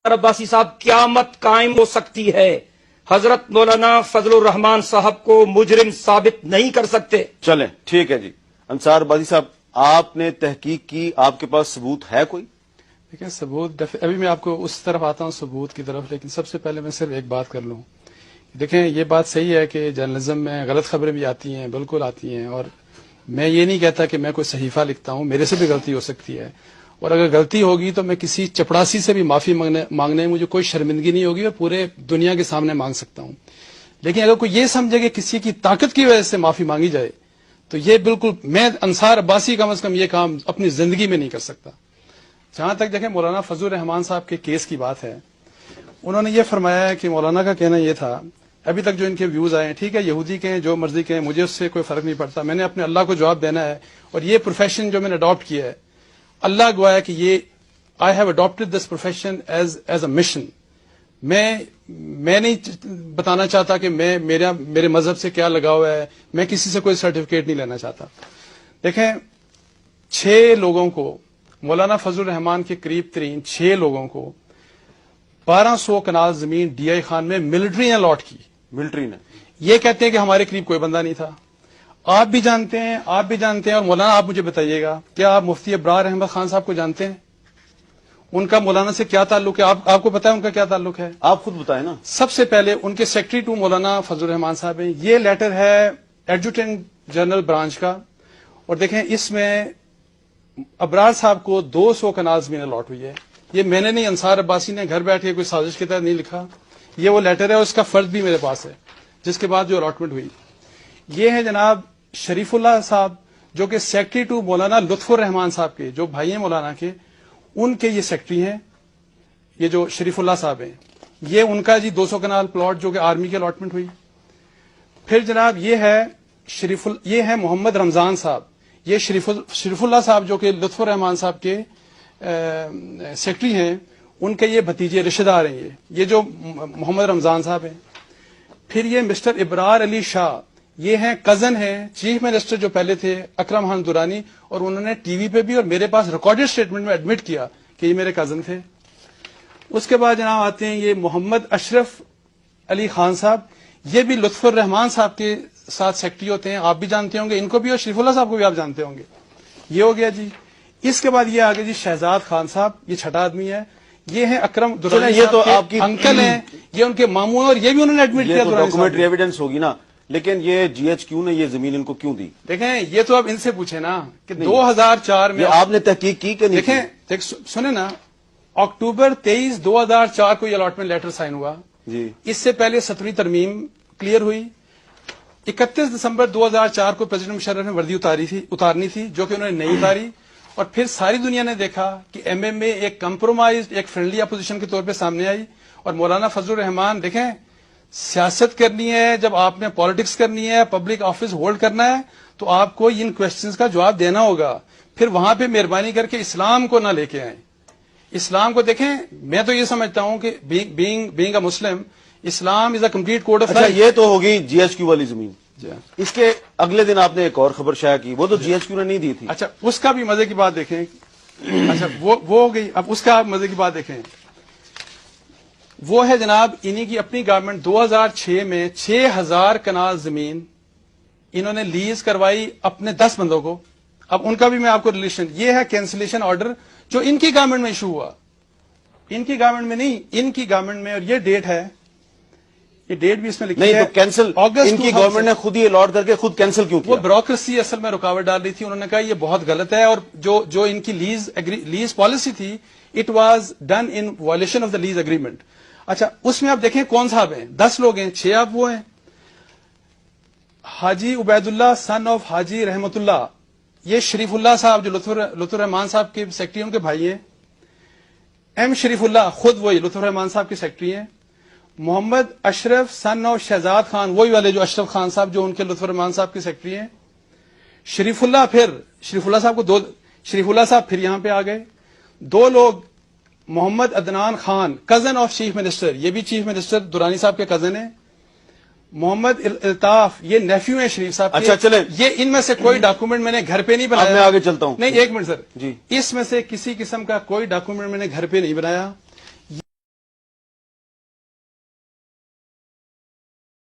عباسی صاحب قیامت قائم ہو سکتی ہے، حضرت مولانا فضل الرحمان صاحب کو مجرم ثابت نہیں کر سکتے۔ چلیں ٹھیک ہے جی، انصار عباسی صاحب آپ نے تحقیق کی، آپ کے پاس ثبوت ہے کوئی؟ دیکھیں ثبوت ابھی میں آپ کو اس طرف آتا ہوں ثبوت کی طرف، لیکن سب سے پہلے میں صرف ایک بات کر لوں۔ دیکھیں یہ بات صحیح ہے کہ جرنلزم میں غلط خبریں بھی آتی ہیں، بالکل آتی ہیں، اور میں یہ نہیں کہتا کہ میں کوئی صحیفہ لکھتا ہوں، میرے سے بھی غلطی ہو سکتی ہے، اور اگر غلطی ہوگی تو میں کسی چپڑاسی سے بھی معافی مانگنے میں مجھے کوئی شرمندگی نہیں ہوگی، اور پورے دنیا کے سامنے مانگ سکتا ہوں۔ لیکن اگر کوئی یہ سمجھے کہ کسی کی طاقت کی وجہ سے معافی مانگی جائے تو یہ بالکل، میں انصار عباسی کم از کم یہ کام اپنی زندگی میں نہیں کر سکتا۔ جہاں تک دیکھیں مولانا فضل الرحمان صاحب کے کیس کی بات ہے، انہوں نے یہ فرمایا ہے کہ مولانا کا کہنا یہ تھا، ابھی تک جو ان کے ویوز آئے ہیں، ٹھیک ہے یہودی کہیں جو مرضی کہیں، مجھے اس سے کوئی فرق نہیں پڑتا، میں نے اپنے اللہ کو جواب دینا ہے، اور یہ پروفیشن جو میں نے اڈاپٹ کیا ہے، اللہ گواہ ہے کہ یہ I have adapted this profession as a mission. میں نہیں بتانا چاہتا کہ میرے مذہب سے کیا لگاؤ ہے، میں کسی سے کوئی سرٹیفکیٹ نہیں لینا چاہتا۔ دیکھیں 6 لوگوں کو، مولانا فضل الرحمان کے قریب ترین 6 لوگوں کو 1200 کنال زمین ڈی آئی خان میں ملٹری نے الاٹ کی۔ ملٹری نے یہ کہتے ہیں کہ ہمارے قریب کوئی بندہ نہیں تھا۔ آپ بھی جانتے ہیں، اور مولانا آپ مجھے بتائیے گا، کیا آپ مفتی ابرار احمد خان صاحب کو جانتے ہیں؟ ان کا مولانا سے کیا تعلق ہے؟ آپ کو پتا ہے ان کا کیا تعلق ہے؟ آپ خود بتائیں نا۔ سب سے پہلے ان کے سیکرٹری ٹو مولانا فضل الرحمان صاحب ہیں۔ یہ لیٹر ہے ایڈجوٹنٹ جنرل برانچ کا، اور دیکھیں اس میں ابرار صاحب کو 200 کنال زمین الاٹ ہوئی ہے۔ یہ میں نے نہیں، انصار عباسی نے گھر بیٹھ کے کوئی سازش کی طرح نہیں لکھا، یہ وہ لیٹر ہے، اور اس کا فرد بھی میرے پاس ہے جس کے بعد جو الاٹمنٹ ہوئی۔ یہ ہے جناب شریف اللہ صاحب، جو کہ سیکرٹری ٹو مولانا لطف الرحمان صاحب کے، جو بھائی ہیں مولانا کے، ان کے یہ سیکرٹری ہیں، یہ جو شریف اللہ صاحب ہیں، یہ ان کا جی 200 کنال پلاٹ جو کہ آرمی کے الاٹمنٹ ہوئی۔ پھر جناب یہ ہے محمد رمضان صاحب، یہ شریف اللہ صاحب جو کہ لطف الرحمان صاحب کے سیکرٹری ہیں، ان کے یہ بھتیجے رشتہ دار ہیں، یہ جو محمد رمضان صاحب ہیں۔ پھر یہ مسٹر ابرار علی شاہ، یہ ہیں کزن ہیں چیف منسٹر جو پہلے تھے اکرم خان درانی، اور انہوں نے ٹی وی پہ بھی اور میرے پاس ریکارڈڈ اسٹیٹمنٹ میں ایڈمٹ کیا کہ یہ میرے کزن تھے۔ اس کے بعد جناب آتے ہیں یہ محمد اشرف علی خان صاحب، یہ بھی لطف الرحمان صاحب کے ساتھ سیکرٹری ہوتے ہیں، آپ بھی جانتے ہوں گے ان کو بھی، اور شریف اللہ صاحب کو بھی آپ جانتے ہوں گے۔ یہ ہو گیا جی۔ اس کے بعد یہ آگے جی شہزاد خان صاحب، یہ چھٹا آدمی ہے، یہ ہیں اکرم درانی، یہ تو آپ کی انکل ہیں، یہ ان کے ماموں ہیں، اور یہ بھی انہوں نے ایڈمٹ کیا۔ ڈاکومنٹری ایویڈنس ہوگی نا، لیکن یہ جی ایچ کیو نے یہ زمین ان کو کیوں دی؟ دیکھیں یہ تو آپ ان سے پوچھیں نا کہ 2004 میں آپ نے تحقیق کی کہ نہیں؟ دیکھیں سنیں نا، اکتوبر 23 2004 کو یہ الاٹمنٹ لیٹر سائن ہوا جی، اس سے پہلے 17ویں ترمیم کلیئر ہوئی۔ 31 دسمبر 2004 کو پریزیڈنٹ مشرف نے وردی اتارنی تھی، جو کہ انہوں نے نہیں اتاری، اور پھر ساری دنیا نے دیکھا کہ ایم ایم اے ایک کمپرومائزڈ، ایک فرینڈلی اپوزیشن کے طور پہ سامنے آئی، اور مولانا فضل الرحمان، دیکھیں سیاست کرنی ہے، جب آپ نے پالیٹکس کرنی ہے، پبلک آفس ہولڈ کرنا ہے، تو آپ کو ان کوشچنز کا جواب دینا ہوگا۔ پھر وہاں پہ مہربانی کر کے اسلام کو نہ لے کے آئیں۔ اسلام کو دیکھیں، میں تو یہ سمجھتا ہوں کہ being a Muslim, Islam is a complete code of life. یہ تو ہوگی جی ایچ کیو والی زمین۔ جی، اس کے اگلے دن آپ نے ایک اور خبر شائع کی، وہ تو جی ایچ کیو نے نہیں دی تھی۔ اچھا اس کا بھی مزے کی بات دیکھیں۔ اچھا وہ ہو گئی، اب اس کا مزے کی بات دیکھیں۔ وہ ہے جناب انہی کی اپنی گورنمنٹ 2006 میں 6000 کنال زمین انہوں نے لیز کروائی اپنے 10 بندوں کو۔ اب ان کا بھی میں آپ کو ریلیشن، یہ ہے کینسلیشن آرڈر جو ان کی گورنمنٹ میں ایشو ہوا، ان کی گورنمنٹ میں نہیں، ان کی گورنمنٹ میں، اور یہ ڈیٹ ہے، یہ ڈیٹ بھی اس میں لکھی ہے۔ نہیں تو کینسل ان کی گورنمنٹ نے خود ہی الاٹ کر کے خود کینسل کیوں کیا؟ وہ بیوروکریسی اصل میں رکاوٹ ڈال رہی تھی، انہوں نے کہا یہ بہت غلط ہے، اور جو ان کی لیز پالیسی تھی، it was done in violation of the lease agreement. اچھا اس میں آپ دیکھیں کون صاحب ہیں، 10 لوگ ہیں، 6 آپ وہ ہیں، حاجی عبید اللہ سن آف حاجی رحمت اللہ، یہ شریف اللہ صاحب جو لطف الرحمان صاحب کے سیکرٹری، ان کے بھائی ہیں، ایم شریف اللہ خود وہی لطف الرحمان صاحب کے سیکرٹری ہیں، محمد اشرف سن آف شہزاد خان، وہی والے جو اشرف خان صاحب جو ان کے لطف الرحمان صاحب کے سیکرٹری ہیں، شریف اللہ صاحب پھر یہاں پہ آ گئے، 2 لوگ، Muhammad Adnan Khan cousin of chief minister, یہ بھی چیف منسٹر درانی صاحب کے کزن ہیں، محمد الطاف یہ نیفیو ہیں شریف صاحب کے۔ اچھا چلیں، یہ ان میں سے کوئی ڈاکومنٹ میں نے گھر پہ نہیں بنایا۔ میں آگے چلتا ہوں۔ نہیں ایک منٹ سر جی، اس میں سے کسی قسم کا کوئی ڈاکومنٹ میں نے گھر پہ نہیں بنایا،